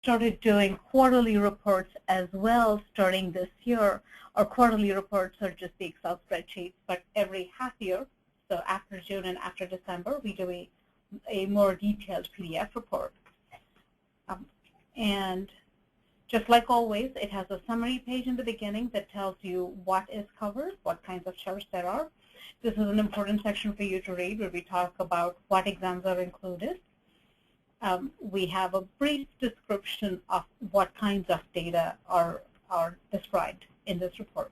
started doing quarterly reports as well starting this year. Our quarterly reports are just the Excel spreadsheets, but every half year, so after June and after December, we do a more detailed PDF report. And just like always, it has a summary page in the beginning that tells you what is covered, what kinds of charts there are. This is an important section for you to read where we talk about what exams are included. We have a brief description of what kinds of data are described in this report.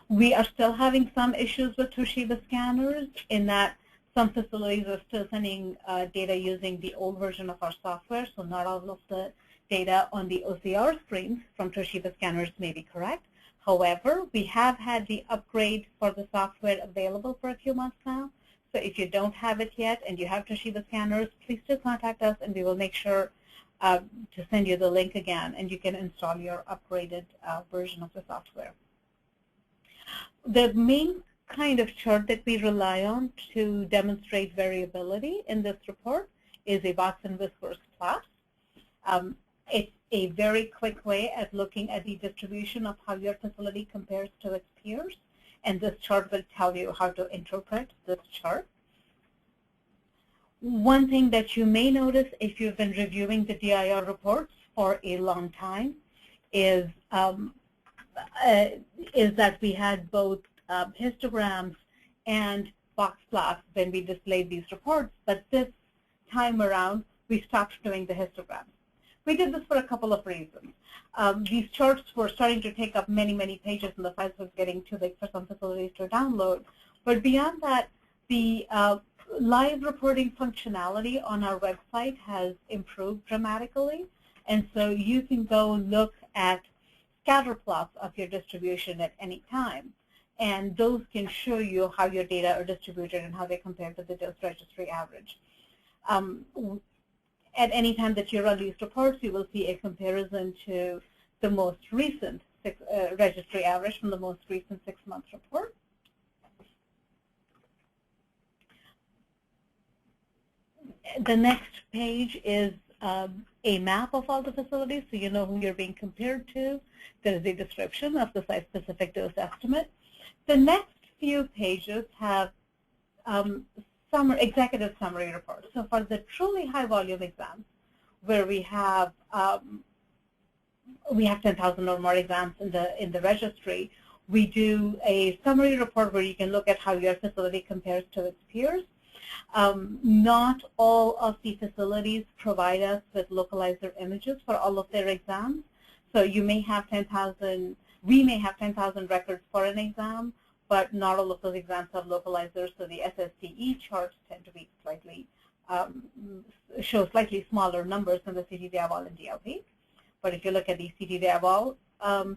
We are still having some issues with Toshiba scanners in that some facilities are still sending data using the old version of our software, so not all of the data on the OCR screens from Toshiba scanners may be correct. However, we have had the upgrade for the software available for a few months now. So if you don't have it yet and you have Toshiba scanners, please do contact us and we will make sure to send you the link again and you can install your upgraded version of the software. The main kind of chart that we rely on to demonstrate variability in this report is a box and whiskers plot. It's a very quick way at looking at the distribution of how your facility compares to its peers. And this chart will tell you how to interpret this chart. One thing that you may notice if you've been reviewing the DIR reports for a long time is that we had both histograms and box plots when we displayed these reports, but this time around we stopped doing the histograms. We did this for a couple of reasons. These charts were starting to take up many, many pages, and the files was getting too big for some facilities to download. But beyond that, the live reporting functionality on our website has improved dramatically. And so you can go look at scatter plots of your distribution at any time. And those can show you how your data are distributed and how they compare to the Dose Registry average. At any time that you run these reports, you will see a comparison to the most recent registry average from the most recent 6-month report. The next page is a map of all the facilities, so you know who you're being compared to. There is a description of the site-specific dose estimate. The next few pages have executive summary reports. So for the truly high volume exams, where we have 10,000 or more exams in the registry, we do a summary report where you can look at how your facility compares to its peers. Not all of the facilities provide us with localizer images for all of their exams. So you may have 10,000, we may have 10,000 records for an exam, but not all of those exams have localizers, so the SSTE charts tend to be slightly, show slightly smaller numbers than the CTDR and DLP. But if you look at the CTDR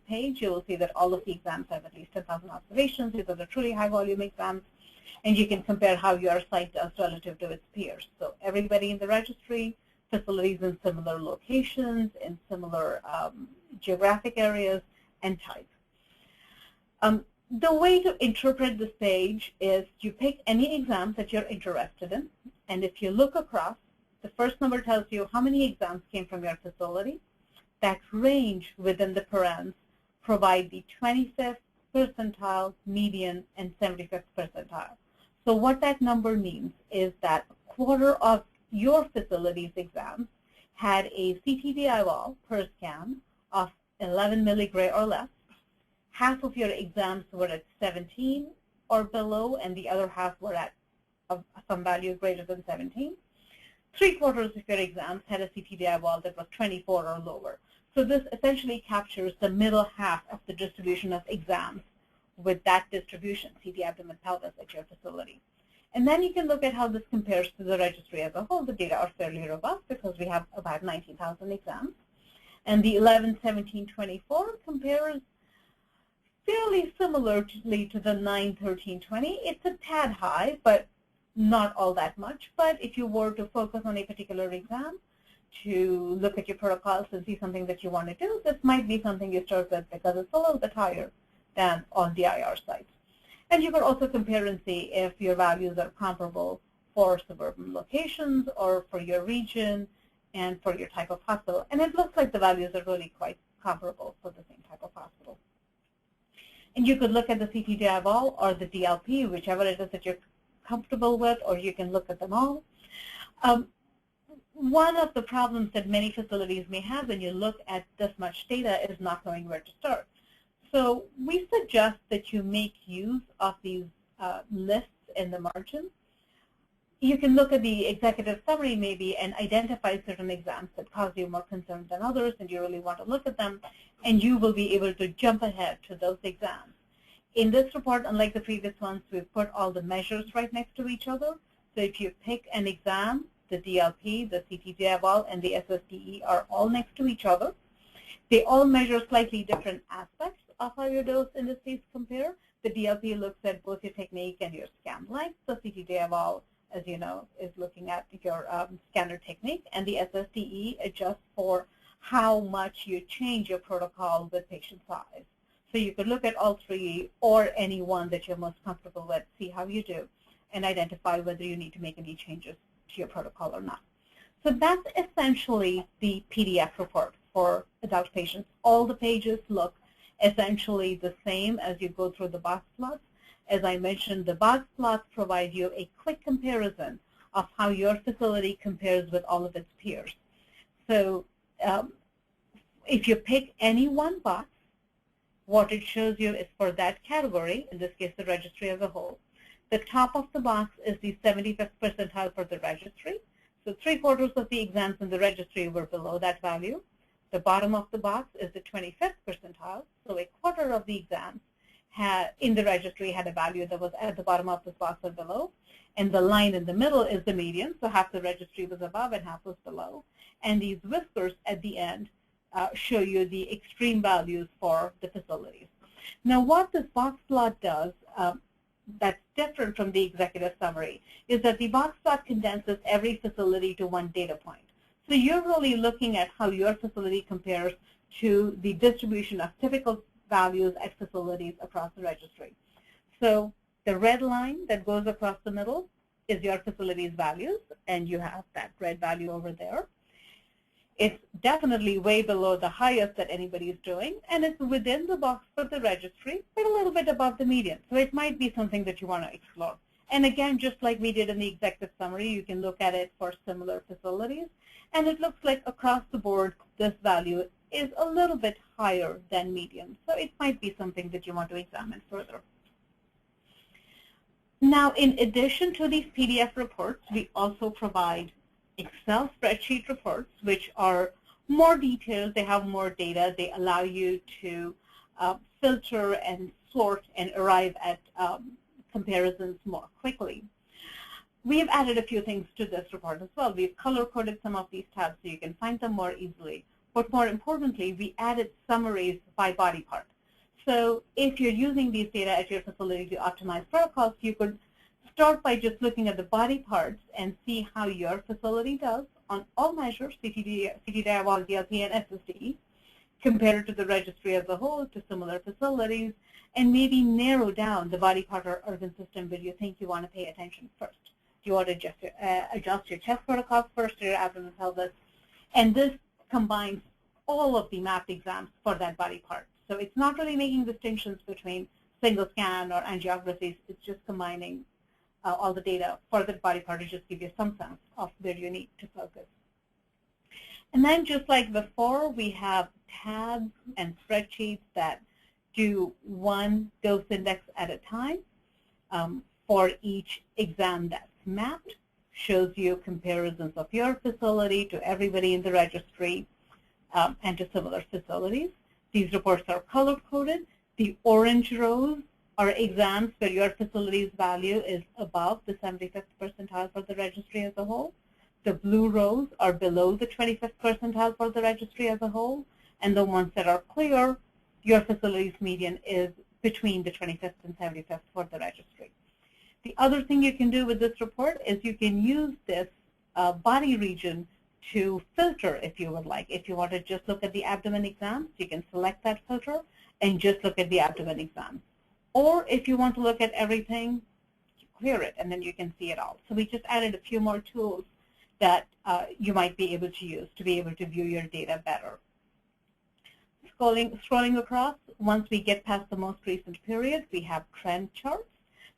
page, you will see that all of the exams have at least 10,000 observations. These are the truly high volume exams, and you can compare how your site does relative to its peers. So everybody in the registry, facilities in similar locations, in similar geographic areas, and type. The way to interpret this page is you pick any exams that you're interested in, and if you look across, the first number tells you how many exams came from your facility. That range within the parens provide the 25th percentile, median, and 75th percentile. So what that number means is that a quarter of your facility's exams had a CTDI per scan of 11 milligray or less. Half of your exams were at 17 or below, and the other half were at some value greater than 17. 3/4 of your exams had a CTDI that was 24 or lower. So this essentially captures the middle half of the distribution of exams with that distribution, CT abdomen pelvis at your facility. And then you can look at how this compares to the registry as a whole. The data are fairly robust because we have about 19,000 exams. And the 11, 17, 24 compares fairly similarly to the 9, 13, 20. It's a tad high, but not all that much. But if you were to focus on a particular exam to look at your protocols and see something that you want to do, this might be something you start with because it's a little bit higher than on DIR sites. And you can also compare and see if your values are comparable for suburban locations or for your region and for your type of hospital. And it looks like the values are really quite comparable for the same type of hospital. And you could look at the CTDI wall or the DLP, whichever it is that you're comfortable with, or you can look at them all. One of the problems that many facilities may have when you look at this much data is not knowing where to start. So we suggest that you make use of these lists in the margins. You can look at the executive summary maybe and identify certain exams that cause you more concern than others, and you really want to look at them, and you will be able to jump ahead to those exams. In this report, unlike the previous ones, we've put all the measures right next to each other. So if you pick an exam, the DLP, the CTDI wall, and the SSDE are all next to each other. They all measure slightly different aspects of how your dose indices compare. The DLP looks at both your technique and your scan length. The CTDI wall, as you know, is looking at your scanner technique, and the SSDE adjusts for how much you change your protocol with patient size. So you could look at all three or any one that you're most comfortable with, see how you do, and identify whether you need to make any changes to your protocol or not. So that's essentially the PDF report for adult patients. All the pages look essentially the same as you go through the box plots. As I mentioned, the box plots provide you a quick comparison of how your facility compares with all of its peers. So if you pick any one box, what it shows you is for that category, in this case the registry as a whole. The top of the box is the 75th percentile for the registry. So 3/4 of the exams in the registry were below that value. The bottom of the box is the 25th percentile. So 1/4 of the exams in the registry had a value that was at the bottom of this box or below. And the line in the middle is the median. So half the registry was above and half was below. And these whiskers at the end show you the extreme values for the facilities. Now, what this box plot does that's different from the executive summary is that the box plot condenses every facility to one data point. So you're really looking at how your facility compares to the distribution of typical values at facilities across the registry. So the red line that goes across the middle is your facility's values, and you have that red value over there. It's definitely way below the highest that anybody is doing, and it's within the box for the registry, but a little bit above the median. So it might be something that you want to explore. And again, just like we did in the executive summary, you can look at it for similar facilities. And it looks like across the board, this value is a little bit higher than median. So it might be something that you want to examine further. Now, in addition to these PDF reports, we also provide Excel spreadsheet reports, which are more detailed. They have more data. They allow you to filter and sort and arrive at comparisons more quickly. We've added a few things to this report as well. We've color-coded some of these tabs so you can find them more easily. But more importantly, we added summaries by body part. So if you're using these data at your facility to optimize protocols, you could start by just looking at the body parts and see how your facility does on all measures, CTDI, wall, DLP, and SSDE, compared to the registry as a whole, to similar facilities, and maybe narrow down the body part or organ system where you think you want to pay attention first. Do you want to adjust your chest protocols first or your abdomen pelvis? And this combines all of the mapped exams for that body part. So it's not really making distinctions between single scan or angiographies. It's just combining all the data for the body part to just give you some sense of where you need to focus. And then just like before, we have tabs and spreadsheets that do one dose index at a time for each exam that's mapped, shows you comparisons of your facility to everybody in the registry and to similar facilities. These reports are color-coded. The orange rows are exams where your facility's value is above the 75th percentile for the registry as a whole. The blue rows are below the 25th percentile for the registry as a whole. And the ones that are clear, your facility's median is between the 25th and 75th for the registry. The other thing you can do with this report is you can use this body region to filter if you would like. If you want to just look at the abdomen exams, you can select that filter and just look at the abdomen exams. Or if you want to look at everything, you clear it and then you can see it all. So we just added a few more tools that you might be able to use to be able to view your data better. Scrolling across, once we get past the most recent period, we have trend charts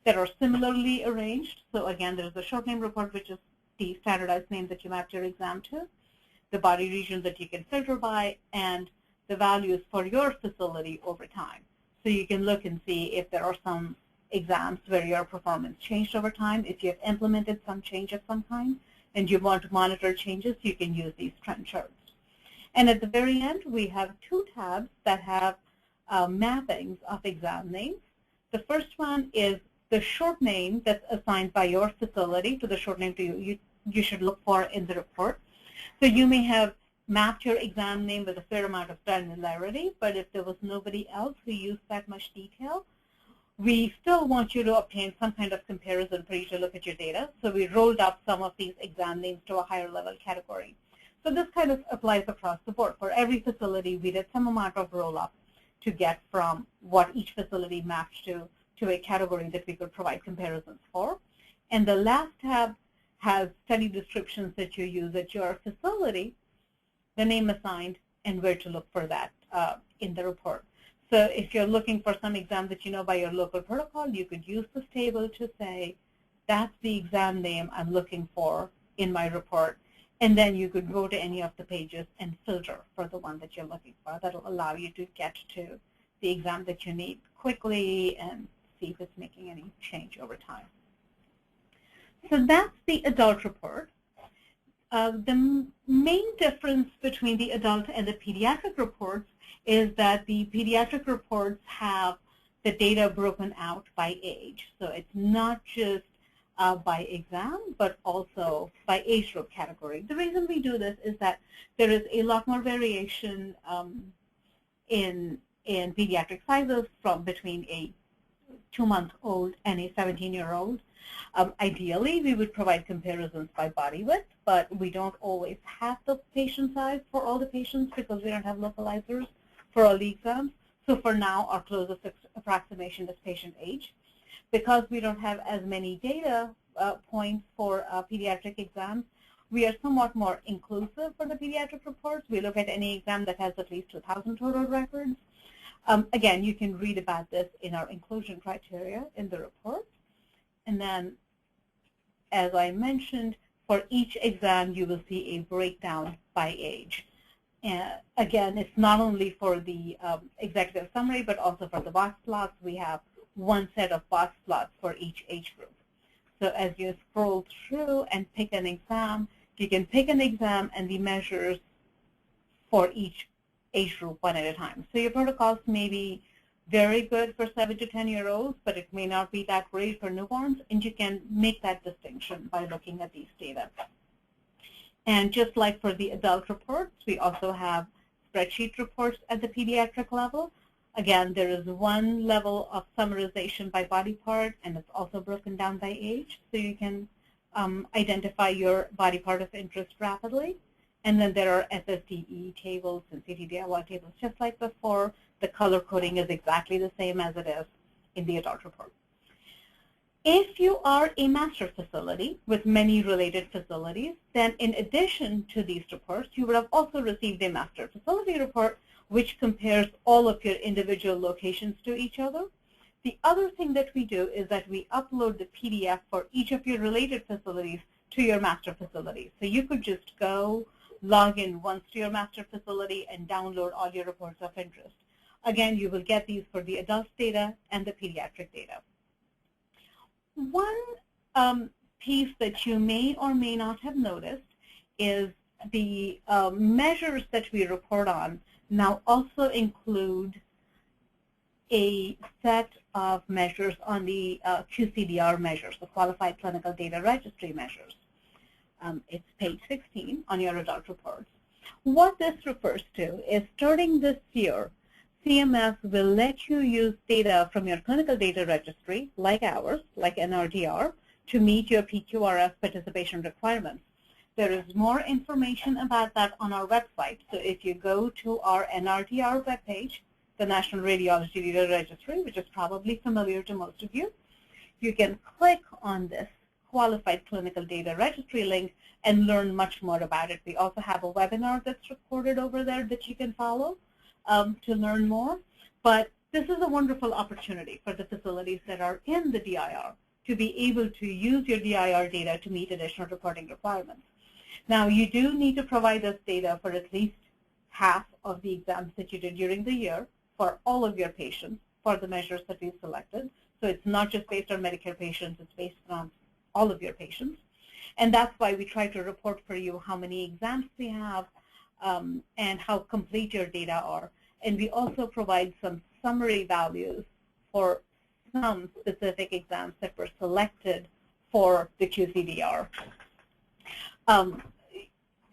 that are similarly arranged. So again, there's a short name report, which is the standardized name that you mapped your exam to, the body region that you can filter by, and the values for your facility over time. So you can look and see if there are some exams where your performance changed over time. If you have implemented some change of some kind and you want to monitor changes, you can use these trend charts. And at the very end, we have two tabs that have mappings of exam names. The first one is the short name that's assigned by your facility to the short name you should look for in the report. So you may have mapped your exam name with a fair amount of granularity, but if there was nobody else who used that much detail, we still want you to obtain some kind of comparison for you to look at your data. So we rolled up some of these exam names to a higher level category. So this kind of applies across the board. For every facility, we did some amount of roll-up to get from what each facility mapped to a category that we could provide comparisons for. And the last tab has study descriptions that you use at your facility, the name assigned, and where to look for that in the report. So if you're looking for some exam that you know by your local protocol, you could use this table to say, that's the exam name I'm looking for in my report. And then you could go to any of the pages and filter for the one that you're looking for. That'll allow you to get to the exam that you need quickly and see if it's making any change over time. So that's the adult report. The main difference between the adult and the pediatric reports is that the pediatric reports have the data broken out by age. So it's not just by exam, but also by age group category. The reason we do this is that there is a lot more variation in pediatric sizes from between a 2-month-old and a 17-year-old. Ideally, we would provide comparisons by body width, but we don't always have the patient size for all the patients because we don't have localizers for all the exams. So for now, our closest approximation is patient age. Because we don't have as many data points for pediatric exams, we are somewhat more inclusive for the pediatric reports. We look at any exam that has at least 2,000 total records. Again, you can read about this in our inclusion criteria in the report. And then, as I mentioned, for each exam, you will see a breakdown by age. Again, it's not only for the executive summary, but also for the box plots. We have one set of box plots for each age group. So as you scroll through and pick an exam, you can pick an exam and the measures for each age group one at a time. So your protocols may be very good for 7 to 10-year-olds, but it may not be that great for newborns, and you can make that distinction by looking at these data. And just like for the adult reports, we also have spreadsheet reports at the pediatric level. Again, there is one level of summarization by body part, and it's also broken down by age, so you can identify your body part of interest rapidly. And then there are SSDE tables and CTDR tables, just like before. The color coding is exactly the same as it is in the adult report. If you are a master facility with many related facilities, then in addition to these reports, you would have also received a master facility report which compares all of your individual locations to each other. The other thing that we do is that we upload the PDF for each of your related facilities to your master facility. So you could just go log in once to your master facility and download all your reports of interest. Again, you will get these for the adult data and the pediatric data. One piece that you may or may not have noticed is the measures that we report on now also include a set of measures on the QCDR measures, the Qualified Clinical Data Registry measures. It's page 16 on your adult reports. What this refers to is starting this year, CMS will let you use data from your clinical data registry, like ours, like NRDR, to meet your PQRS participation requirements. There is more information about that on our website. So if you go to our NRDR webpage, the National Radiology Data Registry, which is probably familiar to most of you, you can click on this qualified Clinical Data Registry link and learn much more about it. We also have a webinar that's recorded over there that you can follow to learn more. But this is a wonderful opportunity for the facilities that are in the DIR to be able to use your DIR data to meet additional reporting requirements. Now, you do need to provide us data for at least half of the exams that you did during the year for all of your patients for the measures that we've selected. So it's not just based on Medicare patients, it's based on all of your patients. And that's why we try to report for you how many exams we have and how complete your data are. And we also provide some summary values for some specific exams that were selected for the QCDR.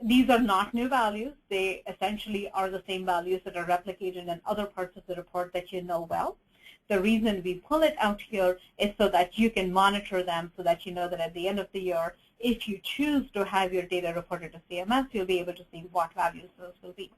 These are not new values. They essentially are the same values that are replicated in other parts of the report that you know well. The reason we pull it out here is so that you can monitor them, so that you know that at the end of the year, if you choose to have your data reported to CMS, you'll be able to see what values those will be.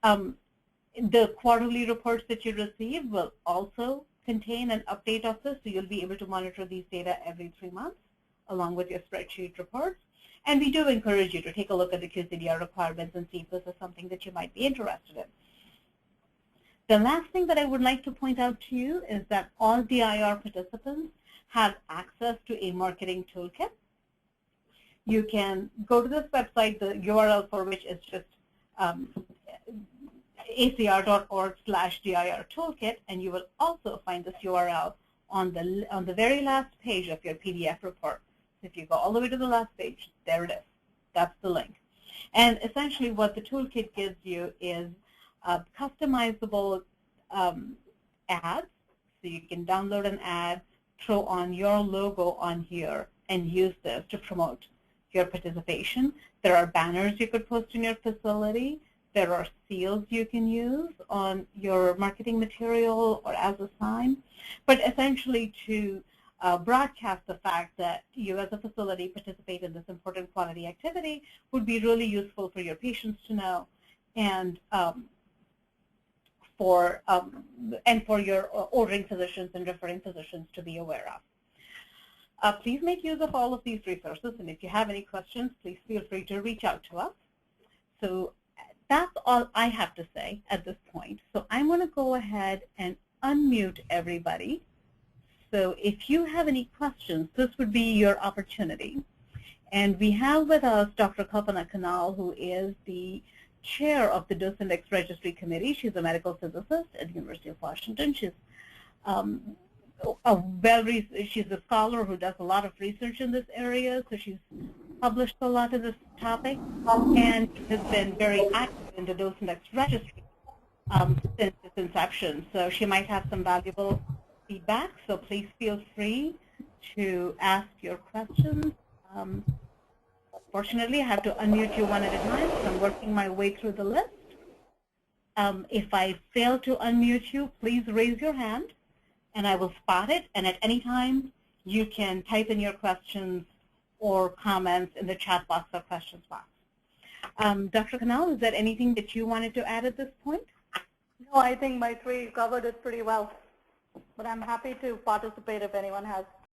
The quarterly reports that you receive will also contain an update of this, so you'll be able to monitor these data every 3 months along with your spreadsheet reports. And we do encourage you to take a look at the QCDR requirements and see if this is something that you might be interested in. The last thing that I would like to point out to you is that all DIR participants have access to a marketing toolkit. You can go to this website, the URL for which is just acr.org/DIR toolkit, and you will also find this URL on the very last page of your PDF report. So if you go all the way to the last page, there it is. That's the link. And essentially what the toolkit gives you is customizable ads. So you can download an ad, throw on your logo on here, and use this to promote your participation. There are banners you could post in your facility. There are seals you can use on your marketing material or as a sign. But essentially to broadcast the fact that you as a facility participate in this important quality activity would be really useful for your patients to know, and for your ordering physicians and referring physicians to be aware of. Please make use of all of these resources, and if you have any questions, please feel free to reach out to us. So that's all I have to say at this point. So I'm going to go ahead and unmute everybody. So if you have any questions, this would be your opportunity. And we have with us Dr. Kalpana Kanal, who is the chair of the Dose Index Registry Committee. She's a medical physicist at the University of Washington. She's she's a scholar who does a lot of research in this area, so she's published a lot of this topic, and has been very active in the Dose Index Registry since its inception. So she might have some valuable feedback, so please feel free to ask your questions. Fortunately, I have to unmute you one at a time, so I'm working my way through the list. If I fail to unmute you, please raise your hand, and I will spot it, and at any time, you can type in your questions or comments in the chat box or questions box. Dr. Kanal, is there anything that you wanted to add at this point? No, I think Maitri covered it pretty well, but I'm happy to participate if anyone has